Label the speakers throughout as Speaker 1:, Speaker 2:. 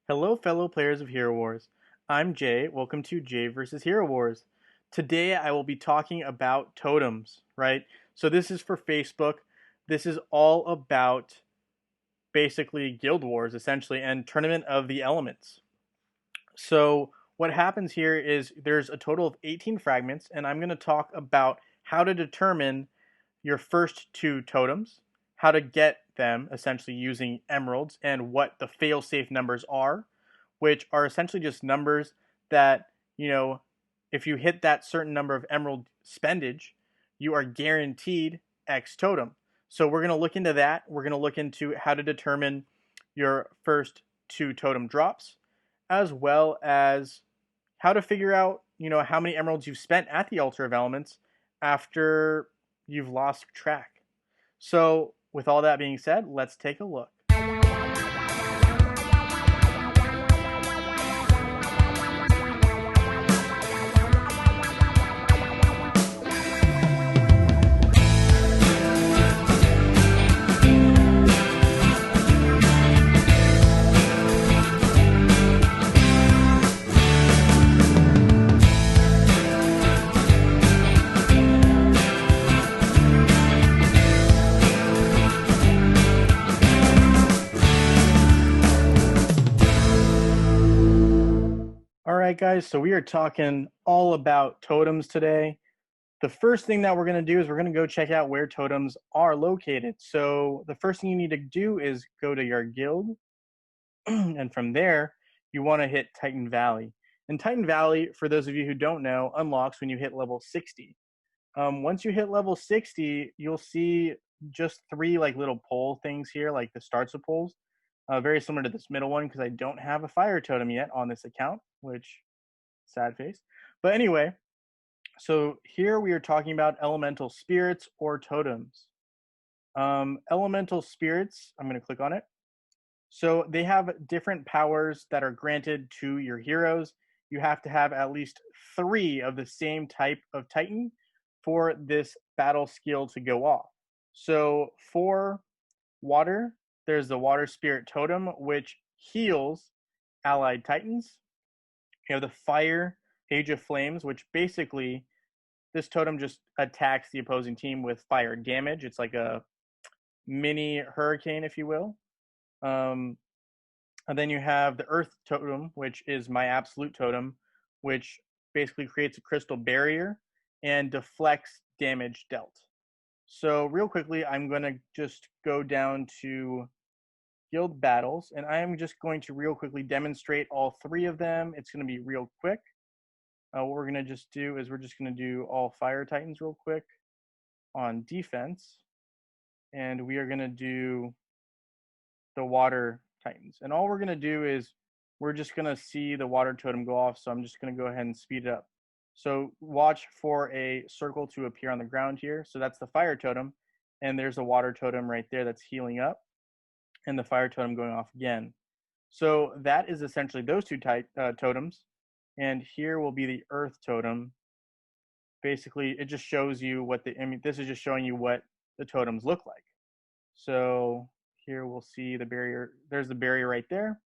Speaker 1: Hello, fellow players of Hero Wars. I'm Jay. Welcome to Jay versus Hero Wars. Today I will be talking about totems, right? So this is for Facebook. This is all about basically Guild Wars, essentially, and Tournament of the Elements. So what happens here is there's a total of 18 fragments, and I'm going to talk about how to determine your first two totems, how to get them essentially using emeralds, and what the fail-safe numbers are, which are essentially just numbers that, if you hit that certain number of emerald spendage, you are guaranteed X totem. So we're going to look into that. We're going to look into how to determine your first two totem drops, as well as how to figure out, how many emeralds you've spent at the Altar of Elements after you've lost track. So, with all that being said, let's take a look. All right, guys, so we are talking all about totems today. The first thing that we're going to do is we're going to go check out where totems are located. So the first thing you need to do is go to your guild, and from there, you want to hit Titan Valley. And Titan Valley, for those of you who don't know, unlocks when you hit level 60. Once you hit level 60, you'll see just three little pole things here, like the starts of poles. Very similar to this middle one because I don't have a fire totem yet on this account, which sad face. But anyway, so here we are talking about elemental spirits or totems. Elemental spirits, I'm going to click on it. So they have different powers that are granted to your heroes. You have to have at least 3 of the same type of Titan for this battle skill to go off. So for water, there's the Water Spirit Totem, which heals allied Titans. You have the Fire Age of Flames, which basically this totem just attacks the opposing team with fire damage. It's like a mini hurricane, if you will. And then you have the Earth Totem, which is my absolute totem, which basically creates a crystal barrier and deflects damage dealt. So real quickly, I'm going to just go down to guild battles, and I'm just going to real quickly demonstrate all 3 of them. It's going to be real quick. What we're going to just do is we're just going to do all Fire Titans real quick on defense, and we are going to do the Water Titans. And all we're going to do is we're just going to see the Water Totem go off, so I'm just going to go ahead and speed it up. So watch for a circle to appear on the ground here. So that's the Fire Totem, and there's a Water Totem right there that's healing up, and the Fire Totem going off again. So that is essentially those two totems. And here will be the Earth Totem. Basically, it just shows you what this is just showing you what the totems look like. So here we'll see the barrier. There's the barrier right there.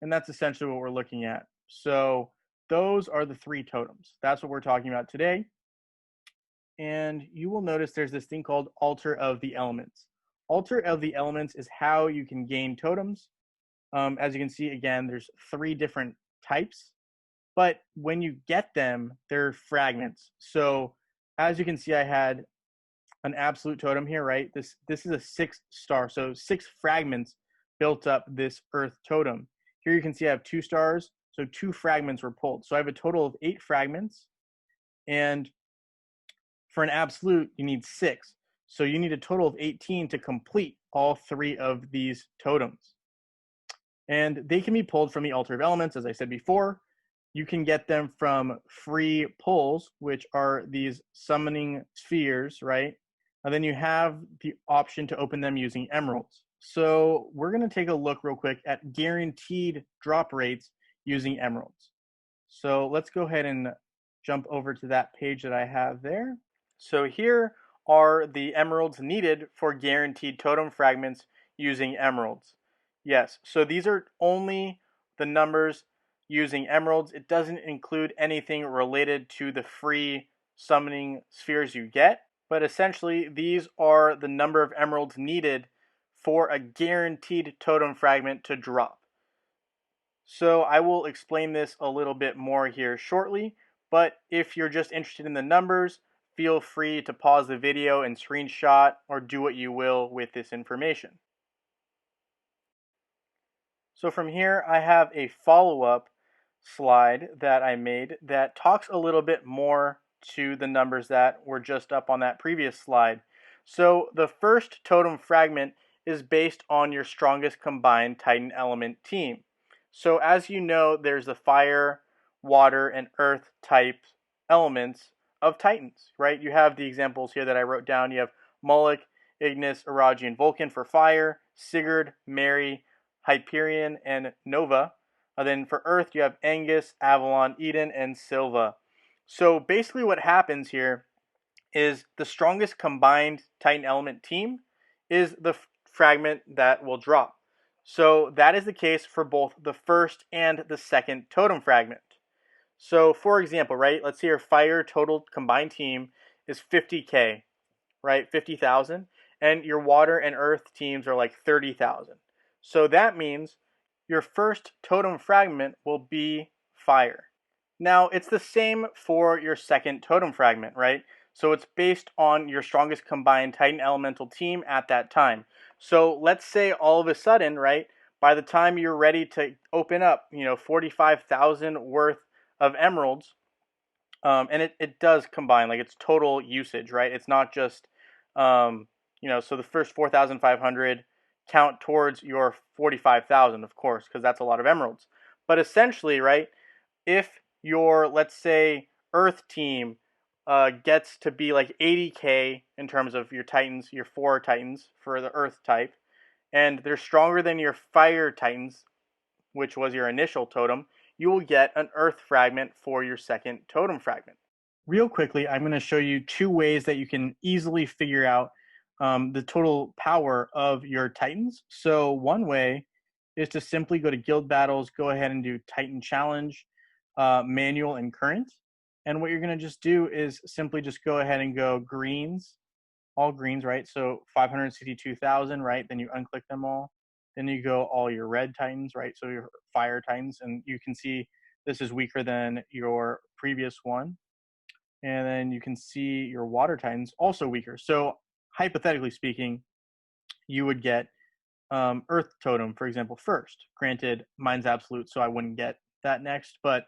Speaker 1: And that's essentially what we're looking at. So those are the 3 totems. That's what we're talking about today. And you will notice there's this thing called Altar of the Elements. Altar of the Elements is how you can gain totems. As you can see, again, there's 3 different types. But when you get them, they're fragments. So as you can see, I had an absolute totem here, right? This is a 6-star. So 6 fragments built up this Earth Totem. Here you can see I have 2 stars. So 2 fragments were pulled. So I have a total of 8 fragments. And for an absolute, you need 6. So you need a total of 18 to complete all 3 of these totems. And they can be pulled from the Altar of Elements, as I said before. You can get them from free pulls, which are these summoning spheres, right? And then you have the option to open them using emeralds. So we're going to take a look real quick at guaranteed drop rates using emeralds. So let's go ahead and jump over to that page that I have there. So here are the emeralds needed for guaranteed totem fragments using emeralds. Yes, so these are only the numbers using emeralds. It doesn't include anything related to the free summoning spheres you get, but essentially these are the number of emeralds needed for a guaranteed totem fragment to drop. So I will explain this a little bit more here shortly, but if you're just interested in the numbers, feel free to pause the video and screenshot or do what you will with this information. So from here, I have a follow-up slide that I made that talks a little bit more to the numbers that were just up on that previous slide. So the first totem fragment is based on your strongest combined Titan element team. So as you know, there's the fire, water, and earth type elements of Titans, right? You have the examples here that I wrote down. You have Moloch, Ignis, Araji, and Vulcan for fire, Sigurd, Mary, Hyperion, and Nova. Then for Earth, you have Angus, Avalon, Eden, and Silva. So basically what happens here is the strongest combined Titan element team is the fragment that will drop. So that is the case for both the first and the second totem fragment. So for example, right, let's say your fire total combined team is 50K, right, 50,000, and your water and earth teams are like 30,000. So that means your first totem fragment will be fire. Now, it's the same for your second totem fragment, right? So it's based on your strongest combined Titan elemental team at that time. So let's say all of a sudden, right, by the time you're ready to open up, 45,000 worth of emeralds, and it does combine, like it's total usage, right? It's not just, so the first 4,500 count towards your 45,000, of course, because that's a lot of emeralds. But essentially, right, if your, let's say, Earth team gets to be like 80K in terms of your Titans, your 4 Titans for the Earth type, and they're stronger than your Fire Titans, which was your initial totem, you will get an Earth fragment for your second totem fragment. Real quickly, I'm going to show you 2 ways that you can easily figure out the total power of your Titans. So one way is to simply go to Guild Battles, go ahead and do Titan Challenge, Manual, and Current. And what you're going to just do is simply just go ahead and go greens, all greens, right? So 562,000, right? Then you unclick them all. Then you go all your red Titans, right? So your fire Titans, and you can see this is weaker than your previous one. And then you can see your water Titans also weaker. So hypothetically speaking, you would get Earth Totem, for example, first. Granted, mine's absolute, so I wouldn't get that next. But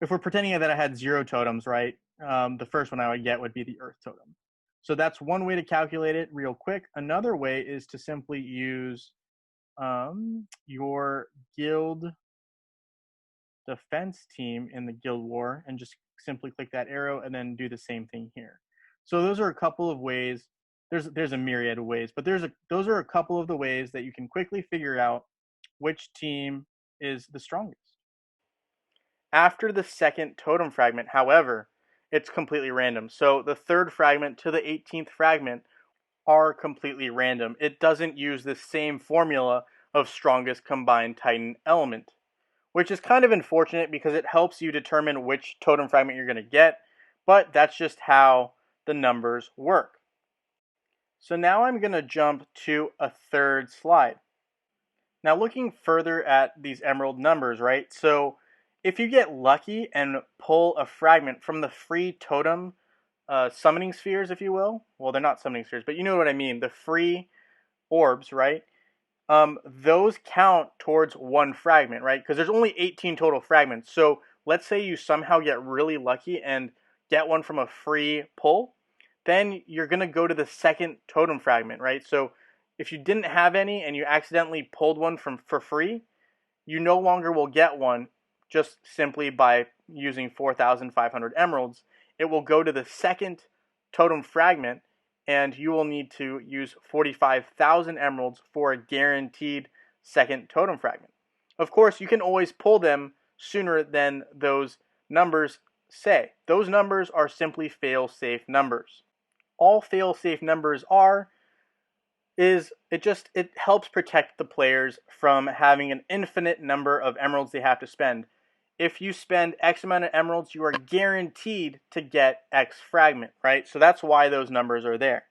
Speaker 1: if we're pretending that I had 0 totems, right, the first one I would get would be the Earth Totem. So that's one way to calculate it real quick. Another way is to simply use your guild defense team in the guild war and just simply click that arrow and then do the same thing here. So those are a couple of ways. There's a myriad of ways, but those are a couple of the ways that you can quickly figure out which team is the strongest. After the second totem fragment, however, it's completely random. So the third fragment to the 18th fragment are completely random. It doesn't use the same formula of strongest combined Titan element, which is kind of unfortunate because it helps you determine which totem fragment you're going to get, but that's just how the numbers work. So now I'm going to jump to a third slide. Now looking further at these emerald numbers, right? So if you get lucky and pull a fragment from the free totem summoning spheres, if you will, well, they're not summoning spheres, but you know what I mean, the free orbs, right? Those count towards 1 fragment, right? Because there's only 18 total fragments. So let's say you somehow get really lucky and get one from a free pull, then you're going to go to the second totem fragment, right? So if you didn't have any and you accidentally pulled one for free, you no longer will get one just simply by using 4,500 emeralds. It will go to the second totem fragment, and you will need to use 45,000 emeralds for a guaranteed second totem fragment. Of course, you can always pull them sooner than those numbers say. Those numbers are simply fail-safe numbers. All fail-safe numbers are is it helps protect the players from having an infinite number of emeralds they have to spend. If you spend X amount of emeralds, you are guaranteed to get X fragment, right? So that's why those numbers are there.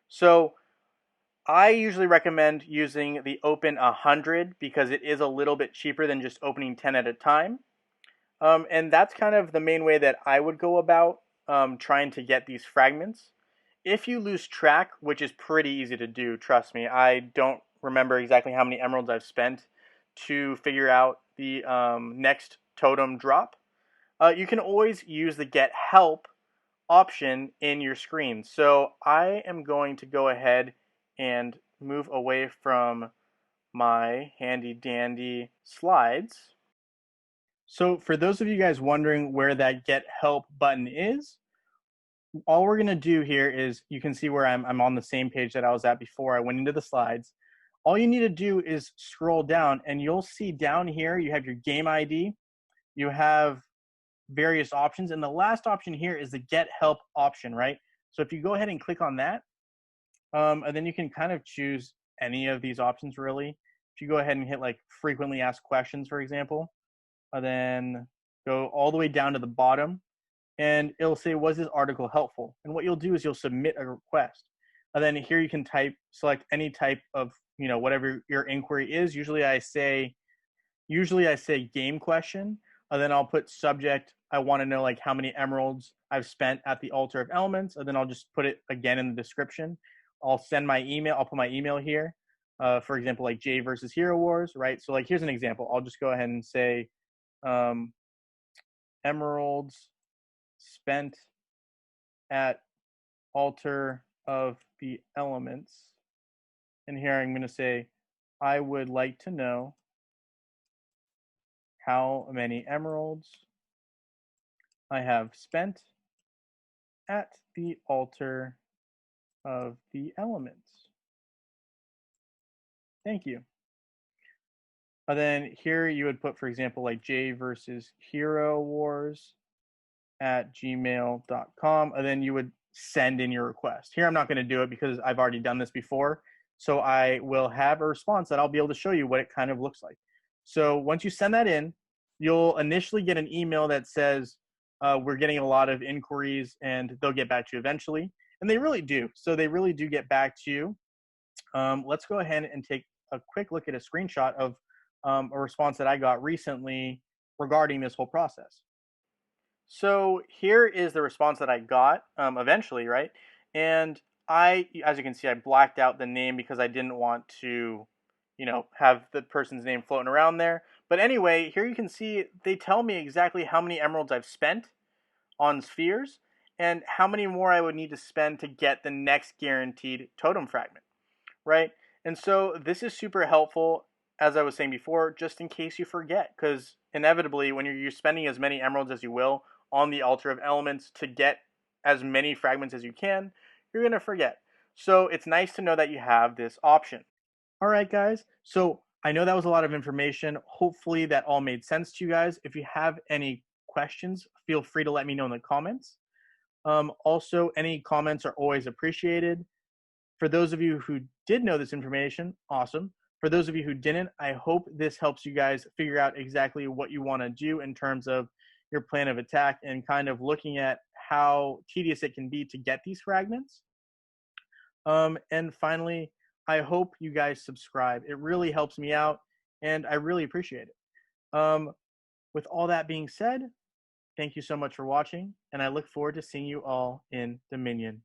Speaker 1: So I usually recommend using the open 100 because it is a little bit cheaper than just opening 10 at a time. And that's kind of the main way that I would go about trying to get these fragments. If you lose track, which is pretty easy to do, trust me, I don't remember exactly how many emeralds I've spent to figure out the next totem drop. You can always use the get help option in your screen. So I am going to go ahead and move away from my handy dandy slides. So for those of you guys wondering where that get help button is, all we're going to do here is you can see where I'm on the same page that I was at before I went into the slides. All you need to do is scroll down and you'll see down here you have your game ID, you have various options, and the last option here is the get help option, right? So if you go ahead and click on that, and then you can kind of choose any of these options really. If you go ahead and hit like frequently asked questions, for example, and then go all the way down to the bottom, and it'll say, was this article helpful? And what you'll do is you'll submit a request. And then here you can select any type of, whatever your inquiry is. Usually I say game question, and then I'll put subject. I want to know like how many emeralds I've spent at the altar of elements, and then I'll just put it again in the description. I'll send my email. I'll put my email here. For example, like J versus Hero Wars, right? So like here's an example. I'll just go ahead and say um, emeralds spent at altar of the elements. And here I'm going to say, I would like to know how many emeralds I have spent at the altar of the elements. Thank you. And then here you would put, for example, like J versus Hero Wars at gmail.com, and then you would send in your request. Here I'm not going to do it because I've already done this before. So I will have a response that I'll be able to show you what it kind of looks like. So once you send that in, you'll initially get an email that says, we're getting a lot of inquiries and they'll get back to you eventually. And they really do. So they really do get back to you. Let's go ahead and take a quick look at a screenshot of a response that I got recently regarding this whole process. So here is the response that I got eventually, right? And as you can see, I blacked out the name because I didn't want to, have the person's name floating around there. But anyway, here you can see they tell me exactly how many emeralds I've spent on spheres and how many more I would need to spend to get the next guaranteed totem fragment, right? And so this is super helpful, as I was saying before, just in case you forget, because inevitably when you're spending as many emeralds as you will on the altar of elements to get as many fragments as you can, you're going to forget. So it's nice to know that you have this option. All right, guys. So I know that was a lot of information. Hopefully that all made sense to you guys. If you have any questions, feel free to let me know in the comments. Also, any comments are always appreciated. For those of you who did know this information, awesome. For those of you who didn't, I hope this helps you guys figure out exactly what you want to do in terms of your plan of attack and kind of looking at how tedious it can be to get these fragments. And finally, I hope you guys subscribe. It really helps me out, and I really appreciate it. With all that being said, thank you so much for watching, and I look forward to seeing you all in Dominion.